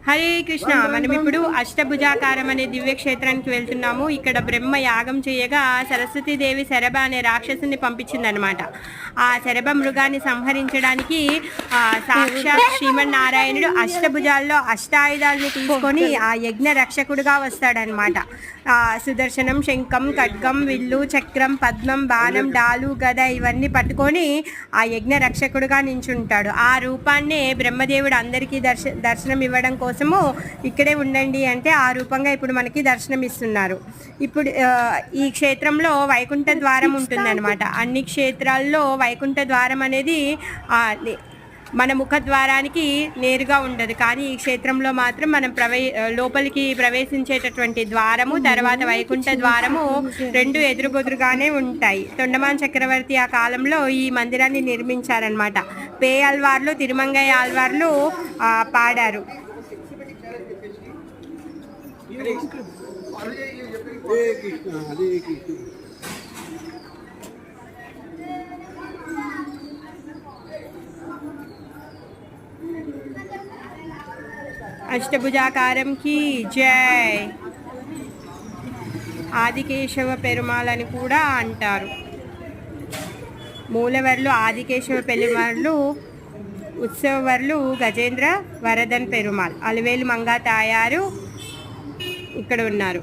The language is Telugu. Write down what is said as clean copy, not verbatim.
హరే కృష్ణ. మనం ఇప్పుడు అష్టభుజాకారం అనే దివ్య క్షేత్రానికి వెళ్తున్నాము. ఇక్కడ బ్రహ్మ యాగం చేయగా సరస్వతీదేవి శరభ అనే రాక్షసుని పంపించిందనమాట. ఆ శరభ మృగాన్ని సంహరించడానికి సాక్షాత్ శ్రీమన్నారాయణుడు అష్టభుజాల్లో అష్టాయుధాలని తీసుకొని ఆ యజ్ఞ రక్షకుడుగా వస్తాడనమాట. సుదర్శనం, శంఖం, ఖడ్గం, విల్లు, చక్రం, పద్మం, బాణం, డాలు, గద ఇవన్నీ పట్టుకొని ఆ యజ్ఞ రక్షకుడుగా నించుంటాడు. ఆ రూపాన్నే బ్రహ్మదేవుడు అందరికీ దర్శనం ఇవ్వడం కోసము ఇక్కడే ఉండండి అంటే ఆ రూపంగా ఇప్పుడు మనకి దర్శనం ఇస్తున్నారు. ఇప్పుడు ఈ క్షేత్రంలో వైకుంఠ ద్వారం ఉంటుందన్నమాట. అన్ని క్షేత్రాల్లో వైకుంఠ ద్వారం అనేది మన ముఖద్వారానికి నేరుగా ఉండదు, కానీ ఈ క్షేత్రంలో మాత్రం మనం లోపలికి ప్రవేశించేటటువంటి ద్వారము తర్వాత వైకుంఠ ద్వారము రెండు ఎదురుబెదురుగానే ఉంటాయి. తొండమాన్ చక్రవర్తి ఆ కాలంలో ఈ మందిరాన్ని నిర్మించారనమాట. పేయాల్వార్లు, తిరుమంగయ్య ఆల్వార్లు పాడారు. అష్టభుజాకారం కి జై. ఆదికేశవ పెరుమాళ్ అని కూడా అంటారు. మూలవర్లు ఆదికేశవ పెరుమాళ్ళు, ఉత్సవర్లు గజేంద్ర వరదన్ పెరుమాళ్. అలివేలు మంగా తాయారు ఇక్కడ ఉన్నారు.